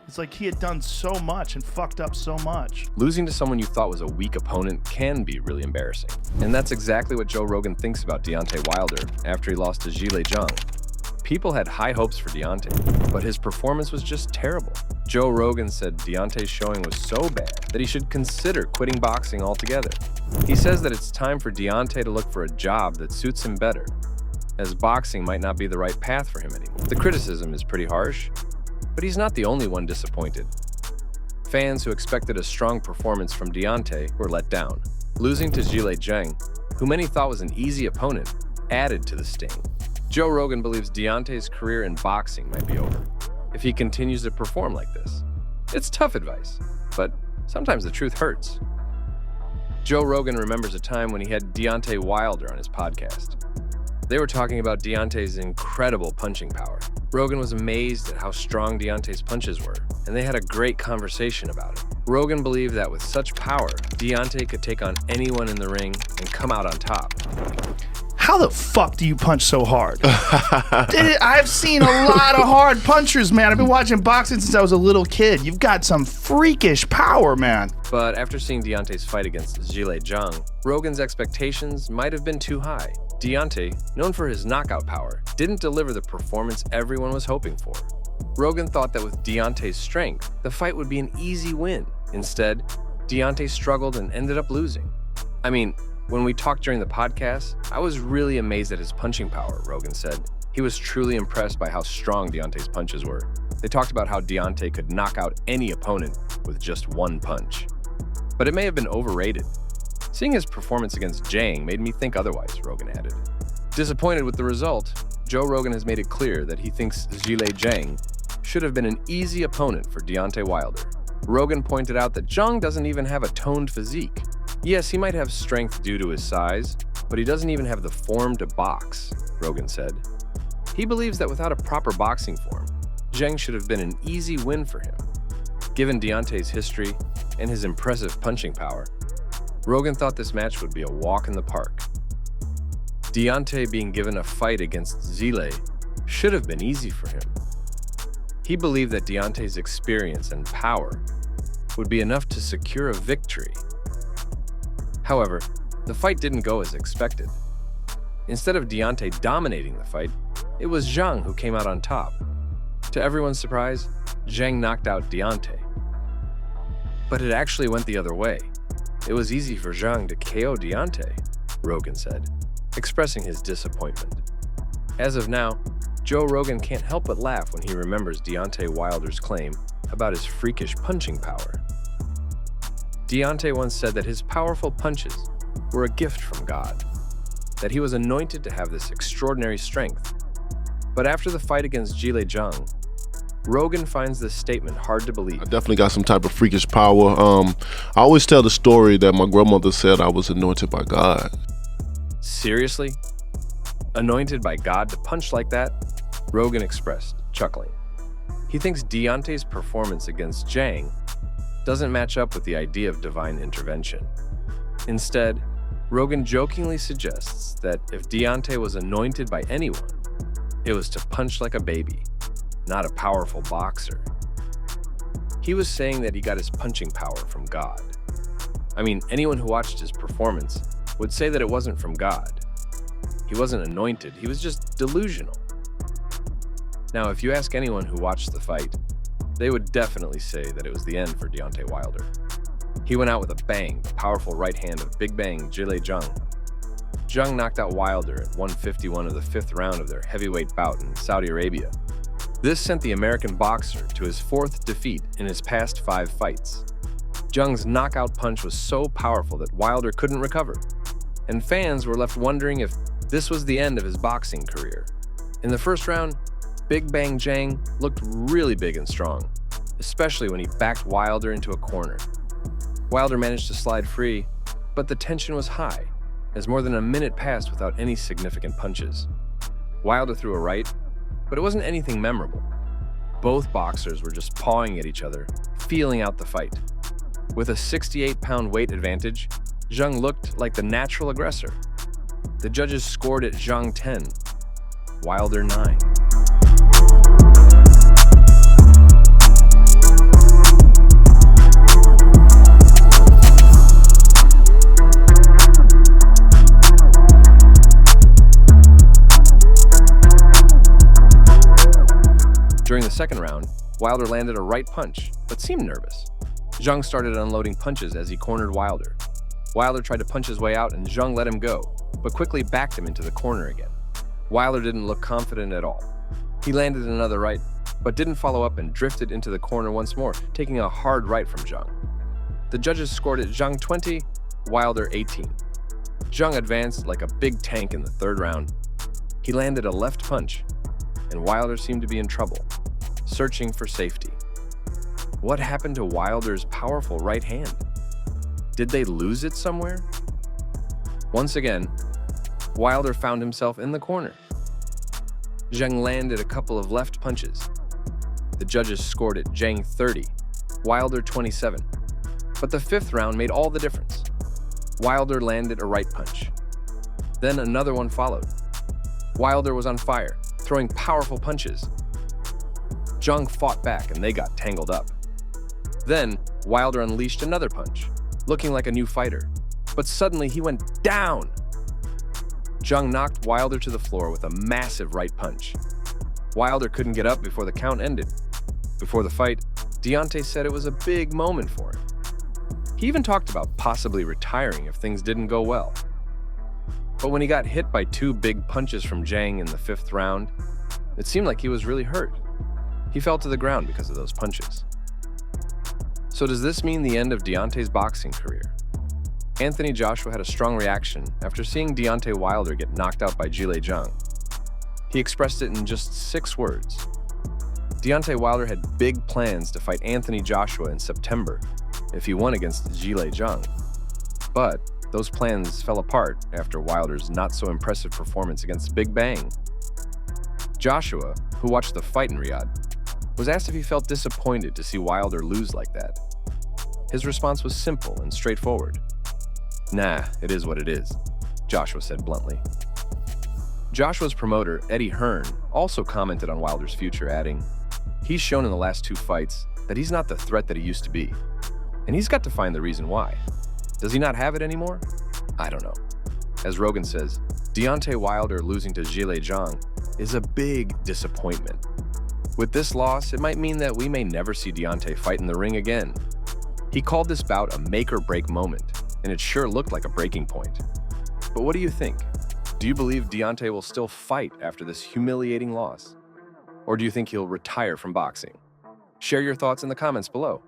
It's like he had done so much and fucked up so much. Losing to someone you thought was a weak opponent can be really embarrassing. And that's exactly what Joe Rogan thinks about Deontay Wilder after he lost to Zhilei Zhang. People had high hopes for Deontay, but his performance was just terrible. Joe Rogan said Deontay's showing was so bad that he should consider quitting boxing altogether. He says that it's time for Deontay to look for a job that suits him better, as boxing might not be the right path for him anymore. The criticism is pretty harsh, but he's not the only one disappointed. Fans who expected a strong performance from Deontay were let down. Losing to Zhilei Zhang, who many thought was an easy opponent, added to the sting. Joe Rogan believes Deontay's career in boxing might be over if he continues to perform like this. It's tough advice, but sometimes the truth hurts. Joe Rogan remembers a time when he had Deontay Wilder on his podcast. They were talking about Deontay's incredible punching power. Rogan was amazed at how strong Deontay's punches were, and they had a great conversation about it. Rogan believed that with such power, Deontay could take on anyone in the ring and come out on top. How the fuck do you punch so hard? I've seen a lot of hard punchers, man. I've been watching boxing since I was a little kid. You've got some freakish power, man. But after seeing Deontay's fight against Zhilei Zhang, Rogan's expectations might have been too high. Deontay, known for his knockout power, didn't deliver the performance everyone was hoping for. Rogan thought that with Deontay's strength, the fight would be an easy win. Instead, Deontay struggled and ended up losing. I mean, when we talked during the podcast, I was really amazed at his punching power, Rogan said. He was truly impressed by how strong Deontay's punches were. They talked about how Deontay could knock out any opponent with just one punch. But it may have been overrated. Seeing his performance against Zhang made me think otherwise, Rogan added. Disappointed with the result, Joe Rogan has made it clear that he thinks Zhilei Zhang should have been an easy opponent for Deontay Wilder. Rogan pointed out that Zhang doesn't even have a toned physique. Yes, he might have strength due to his size, but he doesn't even have the form to box, Rogan said. He believes that without a proper boxing form, Zhang should have been an easy win for him. Given Deontay's history and his impressive punching power, Rogan thought this match would be a walk in the park. Deontay being given a fight against Zhilei should have been easy for him. He believed that Deontay's experience and power would be enough to secure a victory. However, the fight didn't go as expected. Instead of Deontay dominating the fight, it was Zhang who came out on top. To everyone's surprise, Zhang knocked out Deontay. But it actually went the other way. It was easy for Zhang to KO Deontay, Rogan said, expressing his disappointment. As of now, Joe Rogan can't help but laugh when he remembers Deontay Wilder's claim about his freakish punching power. Deontay once said that his powerful punches were a gift from God, that he was anointed to have this extraordinary strength. But after the fight against Zhilei Zhang, Rogan finds this statement hard to believe. I definitely got some type of freakish power. I always tell the story that my grandmother said I was anointed by God. Seriously? Anointed by God to punch like that? Rogan expressed, chuckling. He thinks Deontay's performance against Zhang doesn't match up with the idea of divine intervention. Instead, Rogan jokingly suggests that if Deontay was anointed by anyone, it was to punch like a baby, not a powerful boxer. He was saying that he got his punching power from God. I mean, anyone who watched his performance would say that it wasn't from God. He wasn't anointed, he was just delusional. Now, if you ask anyone who watched the fight, they would definitely say that it was the end for Deontay Wilder. He went out with a bang, the powerful right hand of Big Bang Zhilei Zhang. Zhang knocked out Wilder at 151 of the 5th round of their heavyweight bout in Saudi Arabia. This sent the American boxer to his 4th defeat in his past 5 fights. Zhang's knockout punch was so powerful that Wilder couldn't recover, and fans were left wondering if this was the end of his boxing career. In the first round, Big Bang Zhang looked really big and strong, especially when he backed Wilder into a corner. Wilder managed to slide free, but the tension was high, as more than a minute passed without any significant punches. Wilder threw a right, but it wasn't anything memorable. Both boxers were just pawing at each other, feeling out the fight. With a 68-pound weight advantage, Zhang looked like the natural aggressor. The judges scored it Zhang 10, Wilder 9. second round, Wilder landed a right punch, but seemed nervous. Zhang started unloading punches as he cornered Wilder. Wilder tried to punch his way out and Zhang let him go, but quickly backed him into the corner again. Wilder didn't look confident at all. He landed another right, but didn't follow up and drifted into the corner once more, taking a hard right from Zhang. The judges scored it Zhang 20, Wilder 18. Zhang advanced like a big tank in the third round. He landed a left punch, and Wilder seemed to be in trouble, searching for safety. What happened to Wilder's powerful right hand? Did they lose it somewhere? Once again, Wilder found himself in the corner. Zhang landed a couple of left punches. The judges scored it Zhang 30, Wilder 27. But the fifth round made all the difference. Wilder landed a right punch. Then another one followed. Wilder was on fire, throwing powerful punches. Zhang fought back and they got tangled up. Then Wilder unleashed another punch, looking like a new fighter. But suddenly he went down. Zhang knocked Wilder to the floor with a massive right punch. Wilder couldn't get up before the count ended. Before the fight, Deontay said it was a big moment for him. He even talked about possibly retiring if things didn't go well. But when he got hit by two big punches from Zhang in the fifth round, it seemed like he was really hurt. He fell to the ground because of those punches. So does this mean the end of Deontay's boxing career? Anthony Joshua had a strong reaction after seeing Deontay Wilder get knocked out by Zhilei Zhang. He expressed it in just 6 words. Deontay Wilder had big plans to fight Anthony Joshua in September if he won against Zhilei Zhang. But those plans fell apart after Wilder's not-so-impressive performance against Big Bang. Joshua, who watched the fight in Riyadh, was asked if he felt disappointed to see Wilder lose like that. His response was simple and straightforward. "Nah, it is what it is," Joshua said bluntly. Joshua's promoter, Eddie Hearn, also commented on Wilder's future, adding, "He's shown in the last 2 fights that he's not the threat that he used to be. And he's got to find the reason why. Does he not have it anymore? I don't know." As Rogan says, Deontay Wilder losing to Zhilei Zhang is a big disappointment. With this loss, it might mean that we may never see Deontay fight in the ring again. He called this bout a make-or-break moment, and it sure looked like a breaking point. But what do you think? Do you believe Deontay will still fight after this humiliating loss? Or do you think he'll retire from boxing? Share your thoughts in the comments below.